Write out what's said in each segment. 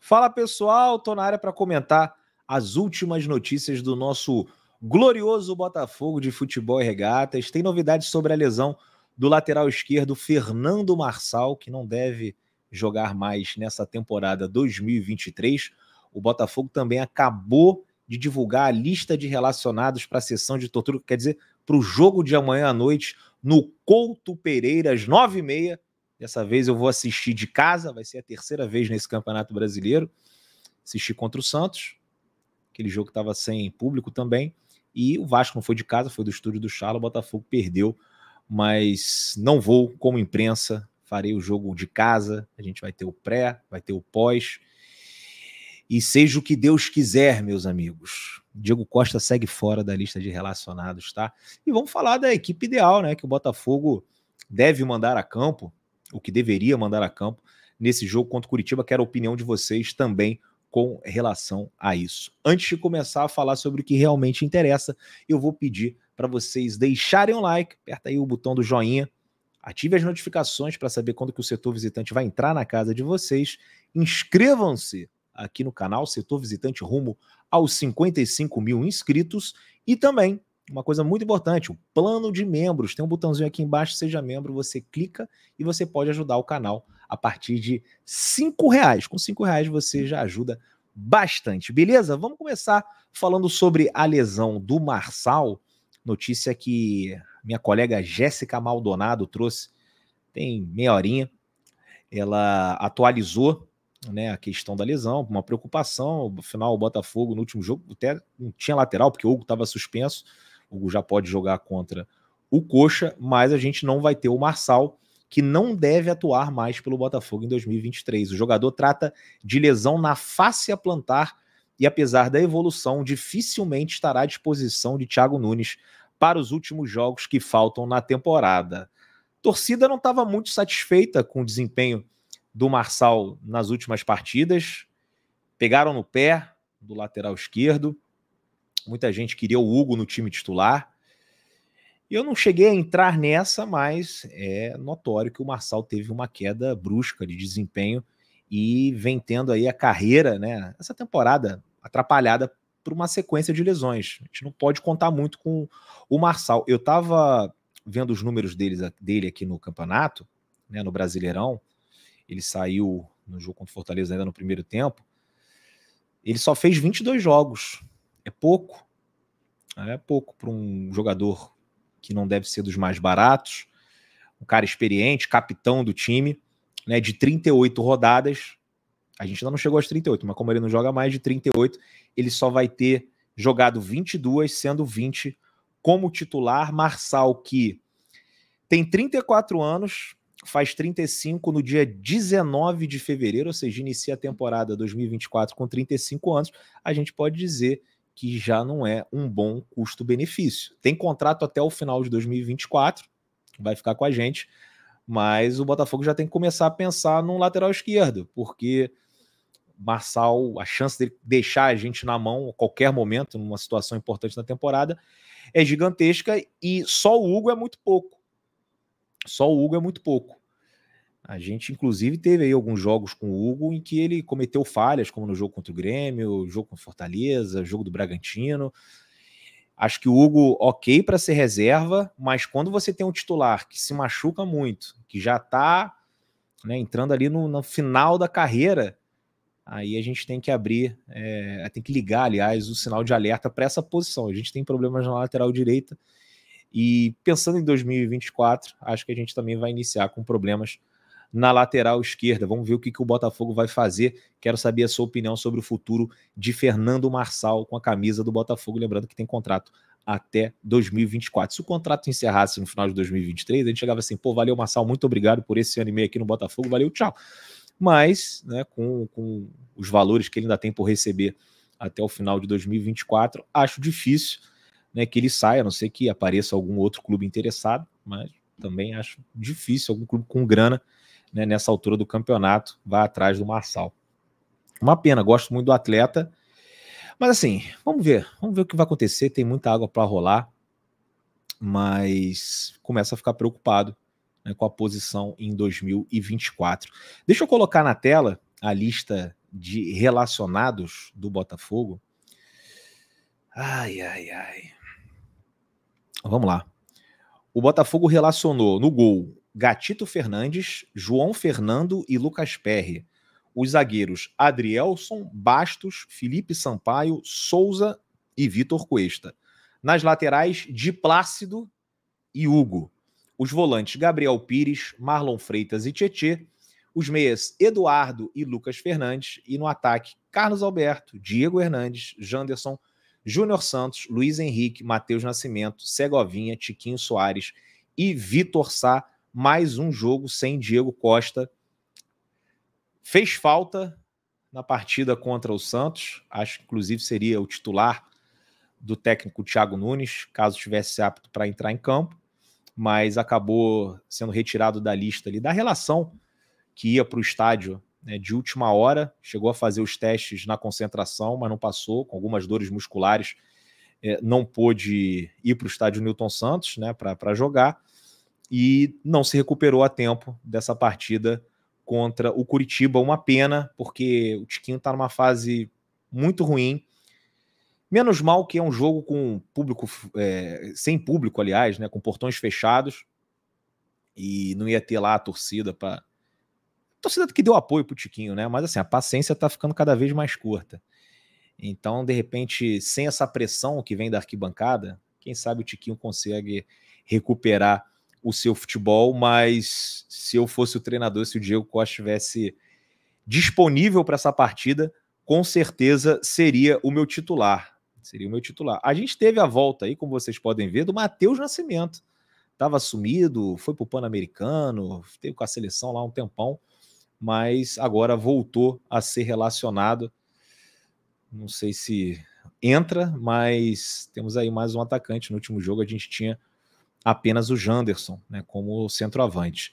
Fala pessoal, tô na área para comentar as últimas notícias do nosso glorioso Botafogo de Futebol e Regatas. Tem novidades sobre a lesão do lateral esquerdo Fernando Marçal, que não deve jogar mais nessa temporada 2023. O Botafogo também acabou de divulgar a lista de relacionados para a sessão de tortura, quer dizer, para o jogo de amanhã à noite no Couto Pereira, às 9h30. Dessa vez eu vou assistir de casa, vai ser a terceira vez nesse Campeonato Brasileiro. Assisti contra o Santos, aquele jogo que estava sem público também. E o Vasco não foi de casa, foi do estúdio do Chala, o Botafogo perdeu. Mas não vou como imprensa, farei o jogo de casa, a gente vai ter o pré, vai ter o pós. E seja o que Deus quiser, meus amigos. Diego Costa segue fora da lista de relacionados, tá? E vamos falar da equipe ideal, né? Que o Botafogo deve mandar a campo, o que deveria mandar a campo nesse jogo contra o Curitiba. Quero a opinião de vocês também com relação a isso. Antes de começar a falar sobre o que realmente interessa, eu vou pedir para vocês deixarem um like, aperta aí o botão do joinha, ative as notificações para saber quando que o Setor Visitante vai entrar na casa de vocês, inscrevam-se aqui no canal, Setor Visitante rumo aos 55 mil inscritos, e também uma coisa muito importante, o plano de membros, tem um botãozinho aqui embaixo, seja membro, você clica e você pode ajudar o canal a partir de R$5. Com R$5 você já ajuda bastante, beleza? Vamos começar falando sobre a lesão do Marçal, notícia que minha colega Jéssica Maldonado trouxe, tem meia horinha, ela atualizou, né, a questão da lesão, uma preocupação, afinal o Botafogo no último jogo até não tinha lateral, porque o Hugo estava suspenso, o Hugo já pode jogar contra o Coxa, mas a gente não vai ter o Marçal, que não deve atuar mais pelo Botafogo em 2023. O jogador trata de lesão na fáscia plantar e, apesar da evolução, dificilmente estará à disposição de Thiago Nunes para os últimos jogos que faltam na temporada. A torcida não estava muito satisfeita com o desempenho do Marçal nas últimas partidas, pegaram no pé do lateral esquerdo, muita gente queria o Hugo no time titular. Eu não cheguei a entrar nessa, mas é notório que o Marçal teve uma queda brusca de desempenho e vem tendo aí a carreira, né, essa temporada atrapalhada por uma sequência de lesões. A gente não pode contar muito com o Marçal. Eu estava vendo os números dele aqui no campeonato, né, no Brasileirão. Ele saiu no jogo contra o Fortaleza ainda no primeiro tempo. Ele só fez 22 jogos. É pouco. É pouco para um jogador que não deve ser dos mais baratos. Um cara experiente, capitão do time, né, de 38 rodadas. A gente ainda não chegou às 38, mas como ele não joga mais de 38, ele só vai ter jogado 22, sendo 20 como titular. Marçal, que tem 34 anos, faz 35 no dia 19 de fevereiro, ou seja, inicia a temporada 2024 com 35 anos, a gente pode dizer que já não é um bom custo-benefício. Tem contrato até o final de 2024, vai ficar com a gente, mas o Botafogo já tem que começar a pensar num lateral esquerdo, porque Marçal, a chance dele deixar a gente na mão a qualquer momento, numa situação importante na temporada, é gigantesca e só o Hugo é muito pouco. Só o Hugo é muito pouco. A gente, inclusive, teve aí alguns jogos com o Hugo em que ele cometeu falhas, como no jogo contra o Grêmio, jogo com o Fortaleza, jogo do Bragantino. Acho que o Hugo, ok para ser reserva, mas quando você tem um titular que se machuca muito, que já está, né, entrando ali no final da carreira, aí a gente tem que abrir, tem que ligar, aliás, o sinal de alerta para essa posição. A gente tem problemas na lateral direita e pensando em 2024, acho que a gente também vai iniciar com problemas na lateral esquerda. Vamos ver o que o Botafogo vai fazer. Quero saber a sua opinião sobre o futuro de Fernando Marçal com a camisa do Botafogo. Lembrando que tem contrato até 2024. Se o contrato encerrasse no final de 2023, a gente chegava assim, pô, valeu Marçal, muito obrigado por esse ano e meio aqui no Botafogo, valeu, tchau. Mas, né, com os valores que ele ainda tem por receber até o final de 2024, acho difícil, né, que ele saia, a não ser que apareça algum outro clube interessado, mas também acho difícil algum clube com grana, né, nessa altura do campeonato vá atrás do Marçal. Uma pena, gosto muito do atleta, mas assim, vamos ver o que vai acontecer, tem muita água para rolar, mas começa a ficar preocupado, né, com a posição em 2024. Deixa eu colocar na tela a lista de relacionados do Botafogo. Ai. Vamos lá. O Botafogo relacionou no gol Gatito Fernandes, João Fernando e Lucas Perry. Os zagueiros Adrielson, Bastos, Felipe Sampaio, Souza e Vitor Cuesta. Nas laterais, Di Plácido e Hugo. Os volantes Gabriel Pires, Marlon Freitas e Tietê. Os meias Eduardo e Lucas Fernandes. E no ataque, Carlos Alberto, Diego Hernandes, Janderson, Júnior Santos, Luiz Henrique, Matheus Nascimento, Segovinha, Tiquinho Soares e Vitor Sá. Mais um jogo sem Diego Costa. Fez falta na partida contra o Santos. Acho que, inclusive, seria o titular do técnico Thiago Nunes, caso estivesse apto para entrar em campo. Mas acabou sendo retirado da lista ali, da relação que ia para o estádio, né, de última hora. Chegou a fazer os testes na concentração, mas não passou, com algumas dores musculares. Não pôde ir para o estádio Newton Santos, né, para jogar. E não se recuperou a tempo dessa partida contra o Curitiba. Uma pena, porque o Tiquinho está numa fase muito ruim. Menos mal que é um jogo com público, sem público, aliás, né, com portões fechados, e não ia ter lá a torcida para... torcida que deu apoio pro Tiquinho, né? Mas assim, a paciência tá ficando cada vez mais curta. Então, de repente, sem essa pressão que vem da arquibancada, quem sabe o Tiquinho consegue recuperar o seu futebol. Mas se eu fosse o treinador, se o Diego Costa estivesse disponível para essa partida, com certeza seria o meu titular. Seria o meu titular. A gente teve a volta aí, como vocês podem ver, do Matheus Nascimento. Estava sumido, foi pro Pan-Americano, teve com a seleção lá um tempão, mas agora voltou a ser relacionado. Não sei se entra, mas temos aí mais um atacante. No último jogo a gente tinha apenas o Janderson, né, como centroavante.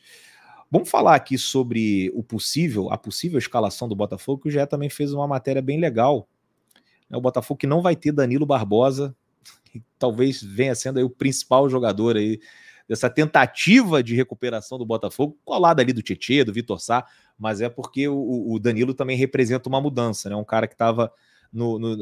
Vamos falar aqui sobre a possível escalação do Botafogo, que o GE também fez uma matéria bem legal. O Botafogo que não vai ter Danilo Barbosa, que talvez venha sendo aí o principal jogador aí dessa tentativa de recuperação do Botafogo, colado ali do Tietê, do Vitor Sá, mas é porque o Danilo também representa uma mudança, né? Um cara que estava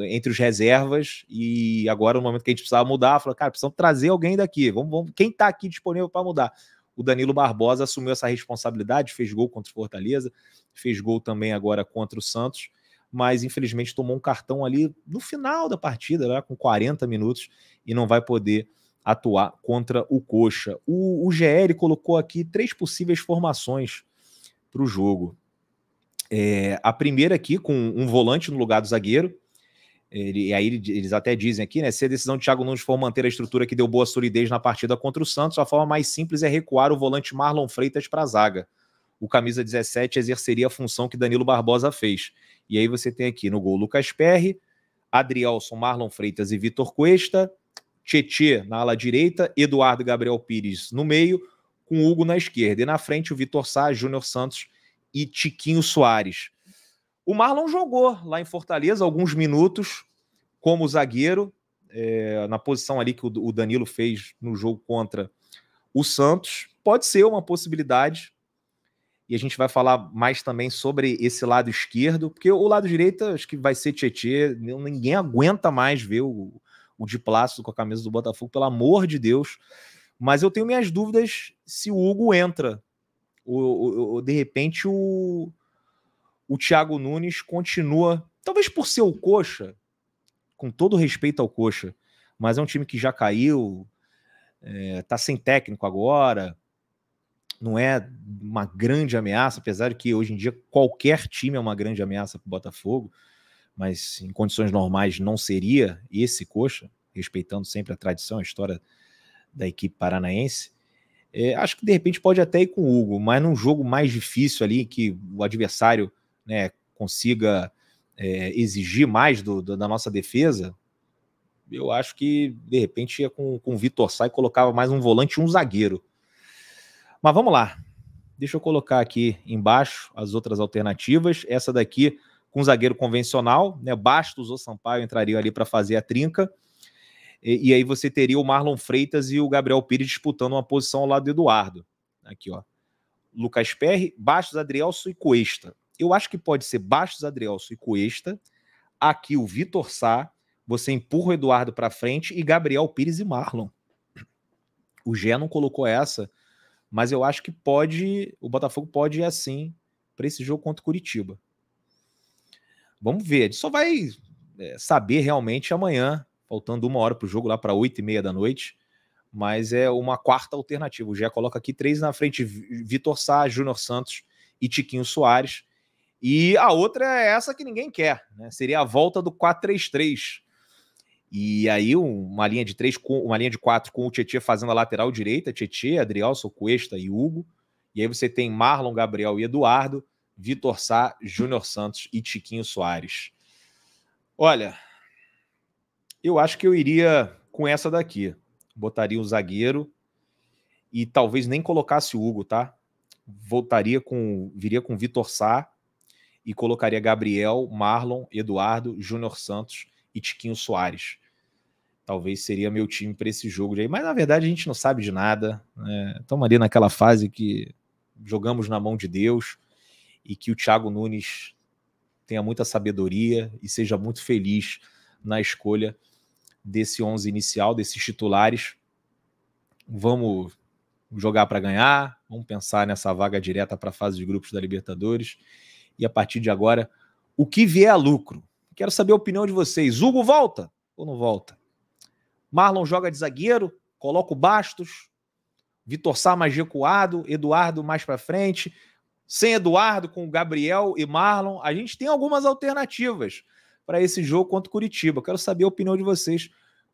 entre os reservas e agora no momento que a gente precisava mudar, falou, cara, precisamos trazer alguém daqui, vamos, quem está aqui disponível para mudar? O Danilo Barbosa assumiu essa responsabilidade, fez gol contra o Fortaleza, fez gol também agora contra o Santos, mas infelizmente tomou um cartão ali no final da partida, né, com 40 minutos, e não vai poder atuar contra o Coxa. O GL colocou aqui 3 possíveis formações para o jogo. A primeira aqui, com um volante no lugar do zagueiro, e aí eles até dizem aqui, né, se a decisão de Thiago Nunes for manter a estrutura que deu boa solidez na partida contra o Santos, a forma mais simples é recuar o volante Marlon Freitas para a zaga. O camisa 17 exerceria a função que Danilo Barbosa fez. E aí você tem aqui no gol Lucas Perry, Adrielson, Marlon Freitas e Vitor Cuesta, Tietê na ala direita, Eduardo e Gabriel Pires no meio, com Hugo na esquerda. E na frente o Vitor Sá, Júnior Santos e Tiquinho Soares. O Marlon jogou lá em Fortaleza alguns minutos como zagueiro, na posição ali que o Danilo fez no jogo contra o Santos. Pode ser uma possibilidade. E a gente vai falar mais também sobre esse lado esquerdo, porque o lado direito acho que vai ser Tietê. Ninguém aguenta mais ver o Di Plácido com a camisa do Botafogo, pelo amor de Deus. Mas eu tenho minhas dúvidas se o Hugo entra. Ou de repente o Thiago Nunes continua, talvez por ser o Coxa, com todo respeito ao Coxa, mas é um time que já caiu, tá sem técnico agora, não é uma grande ameaça, apesar de que hoje em dia qualquer time é uma grande ameaça para o Botafogo, mas em condições normais não seria esse Coxa, respeitando sempre a tradição, a história da equipe paranaense. Acho que de repente pode até ir com o Hugo, mas num jogo mais difícil ali, que o adversário, né, consiga exigir mais da nossa defesa, eu acho que de repente ia com o Vitor Sá e colocava mais um volante e um zagueiro. Mas vamos lá, deixa eu colocar aqui embaixo as outras alternativas. Essa daqui com zagueiro convencional, né? Bastos ou Sampaio entrariam ali para fazer a trinca. E aí você teria o Marlon Freitas e o Gabriel Pires disputando uma posição ao lado do Eduardo. Aqui, ó. Lucas Perry, Bastos, Adrielson e Cuesta. Eu acho que pode ser Bastos, Adrielson e Cuesta. Aqui o Vitor Sá. Você empurra o Eduardo para frente e Gabriel Pires e Marlon. O Gé não colocou essa, mas eu acho que pode, o Botafogo pode ir assim para esse jogo contra o Curitiba. Vamos ver, a gente só vai saber realmente amanhã, faltando 1 hora para o jogo, lá para 8h30 da noite, mas é uma quarta alternativa. O Gé coloca aqui 3 na frente, Vitor Sá, Júnior Santos e Tiquinho Soares. E a outra é essa que ninguém quer, né? Seria a volta do 4-3-3. E aí uma linha de 4 com o Tietê fazendo a lateral direita, Tietê, Adrielson, Cuesta e Hugo. E aí você tem Marlon, Gabriel e Eduardo, Vitor Sá, Júnior Santos e Tiquinho Soares. Olha, eu acho que eu iria com essa daqui. Botaria um zagueiro e talvez nem colocasse o Hugo, tá? Viria com Vitor Sá e colocaria Gabriel, Marlon, Eduardo, Júnior Santos e Tiquinho Soares. Talvez seria meu time para esse jogo aí, mas na verdade a gente não sabe de nada, né? Estamos ali naquela fase que jogamos na mão de Deus e que o Thiago Nunes tenha muita sabedoria e seja muito feliz na escolha desse 11 inicial, desses titulares. Vamos jogar para ganhar, vamos pensar nessa vaga direta para a fase de grupos da Libertadores e a partir de agora, o que vier a lucro. Quero saber a opinião de vocês. Hugo volta ou não volta? Marlon joga de zagueiro, coloca o Bastos, Vitor Sá mais recuado, Eduardo mais para frente, sem Eduardo, com o Gabriel e Marlon. A gente tem algumas alternativas para esse jogo contra o Curitiba. Quero saber a opinião de vocês.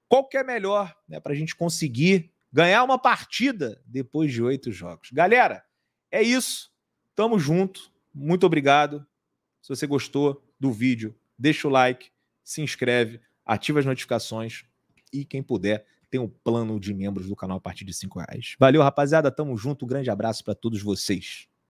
Qual que é melhor, né, para a gente conseguir ganhar uma partida depois de 8 jogos? Galera, é isso. Tamo junto. Muito obrigado. Se você gostou do vídeo, deixa o like, se inscreve, ativa as notificações e quem puder tem um plano de membros do canal a partir de R$5. Valeu, rapaziada. Tamo junto. Um grande abraço para todos vocês.